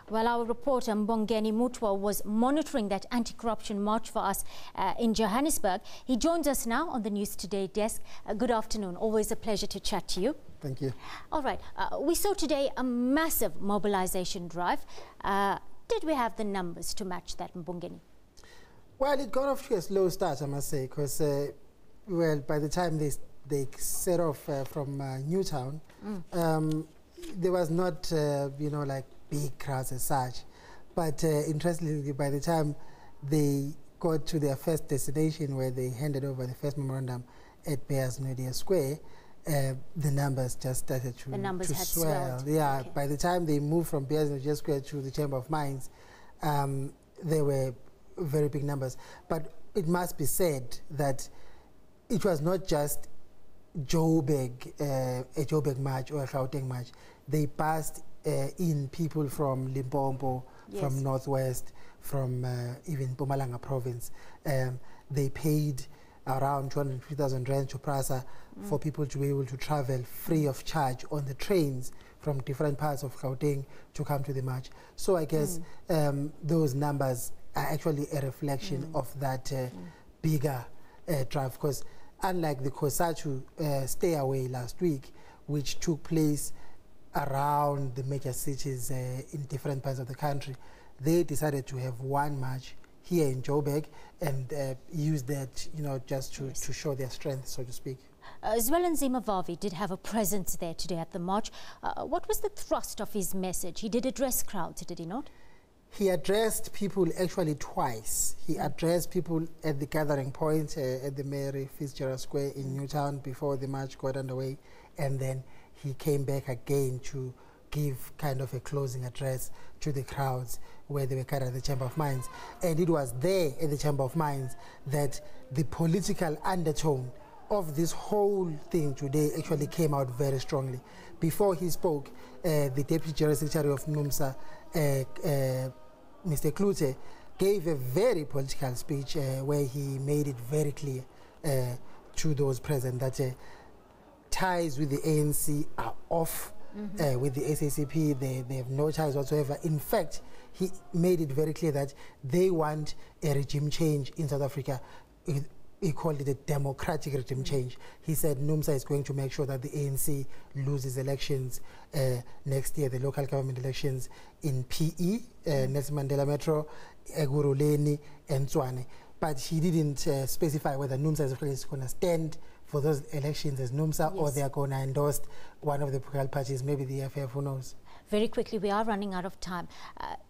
Well, our reporter Mbongeni Muthwa was monitoring that anti-corruption march for us in Johannesburg. He joins us now on the News Today desk. Good afternoon. Always a pleasure to chat to you. Thank you. All right. We saw today a massive mobilization drive. Did we have the numbers to match that, Mbongeni? Well, it got off to a slow start, I must say, because, well, by the time they set off from Newtown, there was not, like big crowds as such. But interestingly, by the time they got to their first destination where they handed over the first memorandum at Bears Media Square, the numbers just started to swell. Yeah, okay. By the time they moved from Bears Media Square to the Chamber of Mines, there were very big numbers. But it must be said that it was not just a Joburg march or a Gauteng march. They passed in people from Limpopo, yes, from Northwest, from even Mpumalanga province. They paid around 250,000 rand to PRASA for people to be able to travel free of charge on the trains from different parts of Gauteng to come to the march. So I guess those numbers are actually a reflection of that bigger drive, because unlike the COSATU stay away last week, which took place around the major cities in different parts of the country, they decided to have one march here in Joburg and use that, just to show their strength, so to speak. Zwelithini Vavi did have a presence there today at the march. What was the thrust of his message? He did address crowds, did he not? He addressed people actually twice. He addressed people at the gathering point at the Mary Fitzgerald Square in Newtown before the march got underway, and then he came back again to give kind of a closing address to the crowds where they were gathered at the Chamber of Mines. And it was there at the Chamber of Mines that the political undertone of this whole thing today actually came out very strongly. Before he spoke, the Deputy General Secretary of Numsa, Mr. Klute, gave a very political speech where he made it very clear to those present that ties with the ANC are off. With the SABC, they have no ties whatsoever. In fact, he made it very clear that they want a regime change in South Africa. He called it a democratic regime change. He said Numsa is going to make sure that the ANC loses elections next year, the local government elections in PE, Nelson Mandela Metro, Eguruleni, and Tshwane. But he didn't specify whether Numsa is going to stand for those elections as Numsa, yes, or they are going to endorse one of the political parties, maybe the FF, who knows. Very quickly, we are running out of time.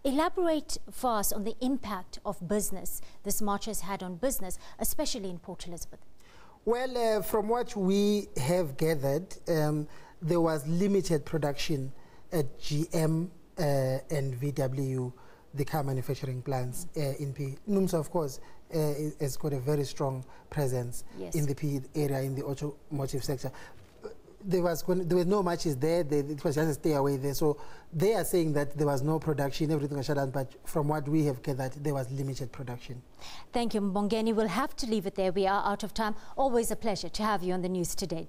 Elaborate for us on the impact of business this march has had on business, especially in Port Elizabeth. Well, from what we have gathered, there was limited production at GM and VW, the car manufacturing plants in P. Numsa, of course, has got a very strong presence, yes, in the P area, in the automotive sector. There were no matches there. It was just a stay away there. So they are saying that there was no production, everything was shut down. But from what we have gathered, there was limited production. Thank you, Mbongeni. We'll have to leave it there. We are out of time. Always a pleasure to have you on the News Today.